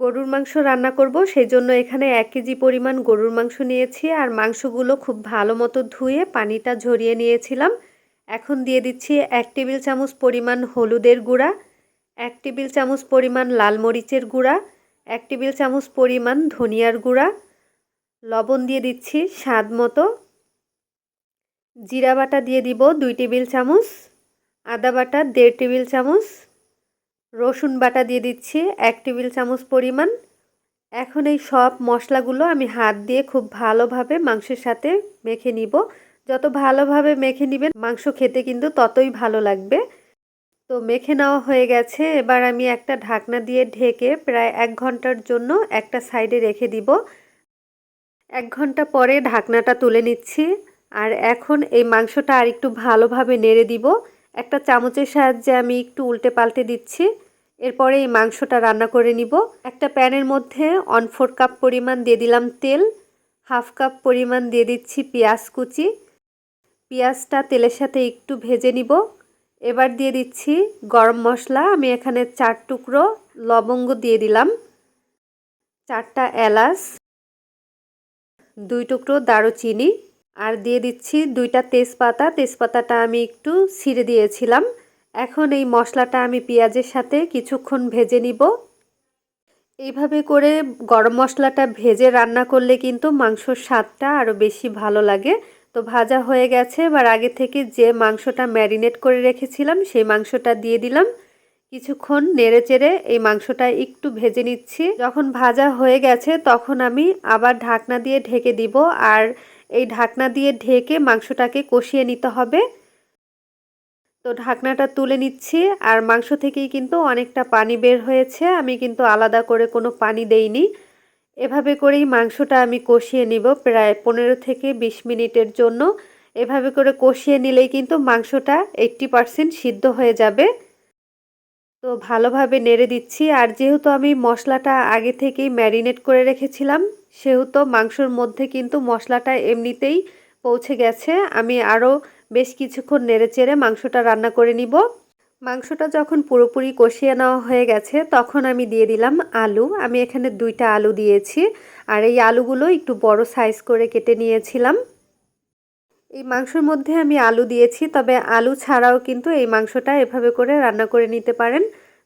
গরুর মাংস রান্না করব, সেই জন্য এখানে 1 কেজি পরিমাণ গরুর মাংস নিয়েছি আর মাংসগুলো খুব ভালো মতো ধুয়ে পানিটা ঝরিয়ে নিয়েছিলাম। এখন দিয়ে দিচ্ছি 1 টেবিল চামচ পরিমাণ হলুদের গুঁড়া, 1 টেবিল চামচ পরিমাণ লাল মরিচের গুঁড়া, 1 টেবিল চামচ পরিমাণ ধনিয়ার গুঁড়া, লবণ দিয়ে দিচ্ছি স্বাদ মতো, জিরা বাটা দিয়ে দিব 2 টেবিল চামচ, আদা বাটা 1.5 টেবিল চামচ, রসুন বাটা দিয়ে দিচ্ছি 1 টেবিল চামচ পরিমাণ। এখন এই সব মশলাগুলো আমি হাত দিয়ে খুব ভালোভাবে মাংসের সাথে মেখে নিব। যত ভালোভাবে মেখে নেবেন মাংস খেতে কিন্তু ততই ভালো লাগবে। তো মেখে নেওয়া হয়ে গেছে, এবার আমি একটা ঢাকনা দিয়ে ঢেকে প্রায় 1 ঘন্টার জন্য একটা সাইডে রেখে দিব। 1 ঘন্টা পরে ঢাকনাটা তুলে নিচ্ছি আর এখন এই মাংসটা আর একটু ভালোভাবে নেড়ে দিব। একটা চামচের সাহায্যে আমি একটু উল্টে পাল্টে দিচ্ছি। এরপরে এই মাংসটা রান্না করে নিব। একটা প্যানের মধ্যে 1/4 কাপ পরিমাণ দিয়ে দিলাম তেল, 1/2 কাপ পরিমাণ দিয়ে দিচ্ছি পেঁয়াজ কুচি। পেঁয়াজটা তেলের সাথে একটু ভেজে নিব। এবার দিয়ে দিচ্ছি গরম মশলা, আমি এখানে 4 টুকরো লবঙ্গ দিয়ে দিলাম, 4টা এলাচ, 2 টুকরো দারুচিনি আর দিয়ে দিচ্ছি 2টা তেজপাতা। তেজপাতাটা আমি একটু ছিঁড়ে দিয়েছিলাম। এখন এই মশলাটা আমি পেঁয়াজের সাথে কিছুক্ষণ ভেজে নিব। এইভাবে করে গরম মশলাটা ভেজে রান্না করলে কিন্তু মাংসর স্বাদটা আরও বেশি ভালো লাগে। তো ভাজা হয়ে গেছে, এবার আগে থেকে যে মাংসটা ম্যারিনেট করে রেখেছিলাম সেই মাংসটা দিয়ে দিলাম। কিছুক্ষণ নেড়েচেড়ে এই মাংসটা একটু ভেজে নিচ্ছি। যখন ভাজা হয়ে গেছে তখন আমি আবার ঢাকনা দিয়ে ঢেকে দিব আর এই ঢাকনা দিয়ে ঢেকে মাংসটাকে কষিয়ে নিতে হবে। তো ঢাকনাটা তুলে নিচ্ছি আর মাংস থেকেই কিন্তু অনেকটা পানি বের হয়েছে, আমি কিন্তু আলাদা করে কোনো পানি দেইনি। এভাবে করেই মাংসটা আমি কষিয়ে নিব প্রায় 15 থেকে 20 মিনিটের জন্য। এভাবে করে কষিয়ে নিলেই কিন্তু মাংসটা 80% সিদ্ধ হয়ে যাবে। তো ভালোভাবে নেড়ে দিচ্ছি আর যেহেতু আমি মশলাটা আগে থেকেই ম্যারিনেট করে রেখেছিলাম সেহেতু মাংসর মধ্যে কিন্তু মশলাটা এমনিতেই পৌঁছে গেছে। আমি আরও বেশ কিছুক্ষণ নেড়েচেড়ে মাংসটা রান্না করে নিব। মাংসটা যখন পুরোপুরি কষিয়ে নেওয়া হয়ে গেছে তখন আমি দিয়ে দিলাম আলু। আমি এখানে 2টা আলু দিয়েছি আর এই আলুগুলো একটু বড় সাইজ করে কেটে নিয়েছিলাম। এই মাংসের মধ্যে আমি আলু দিয়েছি, তবে আলু ছাড়াও কিন্তু এই মাংসটা এভাবে করে রান্না করে নিতে পারেন।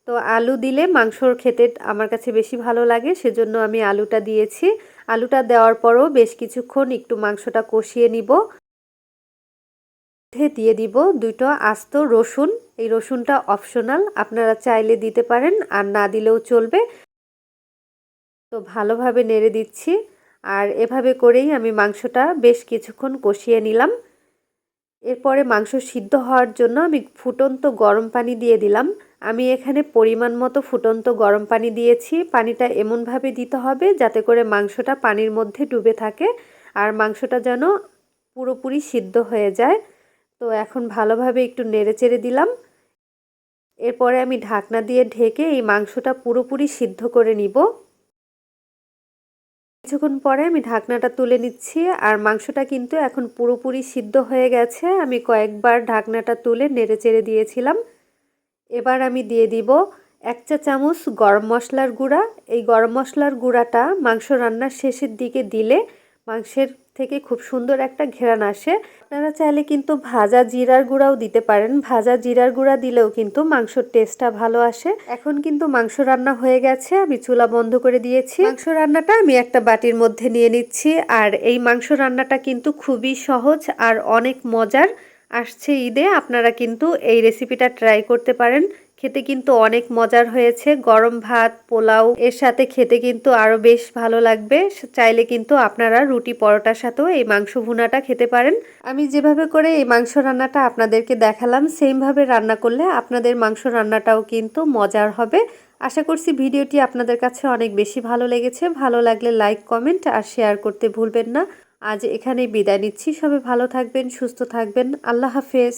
তো আলু দিলে মাংসর খেতে আমার কাছে বেশি ভালো লাগে, সেজন্য আমি আলুটা দিয়েছি। আলুটা দেওয়ার পরও বেশ কিছুক্ষণ একটু মাংসটা কষিয়ে নিব। দিয়ে দিব 2টো আস্ত রসুন। এই রসুনটা অপশনাল, আপনারা চাইলে দিতে পারেন আর না দিলেও চলবে। তো ভালোভাবে নেড়ে দিচ্ছি আর এভাবে করেই আমি মাংসটা বেশ কিছুক্ষণ কষিয়ে নিলাম। এরপরে মাংস সিদ্ধ হওয়ার জন্য আমি ফুটন্ত গরম পানি দিয়ে দিলাম। আমি এখানে পরিমাণ মতো ফুটন্ত গরম পানি দিয়েছি। পানিটা এমনভাবে দিতে হবে যাতে করে মাংসটা পানির মধ্যে ডুবে থাকে আর মাংসটা যেন পুরোপুরি সিদ্ধ হয়ে যায়। তো এখন ভালোভাবে একটু নেড়েচেড়ে দিলাম। এরপরে আমি ঢাকনা দিয়ে ঢেকে এই মাংসটা পুরোপুরি সিদ্ধ করে নিব। কিছুক্ষণ পরে আমি ঢাকনাটা তুলে নিচ্ছি আর মাংসটা কিন্তু এখন পুরোপুরি সিদ্ধ হয়ে গেছে। আমি কয়েকবার ঢাকনাটা তুলে নেড়েচেড়ে দিয়েছিলাম। এবার আমি দিয়ে দিব 1 চা চামচ গরম মশলার গুঁড়া। এই গরম মশলার গুঁড়াটা মাংস রান্নার শেষের দিকে দিলে মাংসের থেকে খুব সুন্দর একটা ঘ্রাণ আসে। আপনারা চাইলে কিন্তু ভাজা জিরার গুঁড়াও দিতে পারেন। ভাজা জিরার গুঁড়া দিলেও কিন্তু মাংসর টেস্টটা ভালো আসে। এখন কিন্তু মাংস রান্না হয়ে গেছে, আমি চুলা বন্ধ করে দিয়েছি। মাংস রান্নাটা আমি একটা বাটির মধ্যে নিয়ে নিচ্ছি আর এই মাংস রান্নাটা কিন্তু খুবই সহজ আর অনেক মজার। আসছে ঈদে আপনারা কিন্তু এই রেসিপিটা ট্রাই করতে পারেন, খেতে কিন্তু অনেক মজার হয়েছে। গরম ভাত, পোলাও এর সাথে খেতে কিন্তু আরও বেশ ভালো লাগবে। চাইলে কিন্তু আপনারা রুটি পরোটার সাথেও এই মাংস ভুনাটা খেতে পারেন। আমি যেভাবে করে এই মাংস রান্নাটা আপনাদেরকে দেখালাম সেমভাবে রান্না করলে আপনাদের মাংস রান্নাটাও কিন্তু মজার হবে। আশা করছি ভিডিওটি আপনাদের কাছে অনেক বেশি ভালো লেগেছে। ভালো লাগলে লাইক, কমেন্ট আর শেয়ার করতে ভুলবেন না। আজ এখানেই বিদায় নিচ্ছি। সবাই ভালো থাকবেন, সুস্থ থাকবেন। আল্লাহ হাফেজ।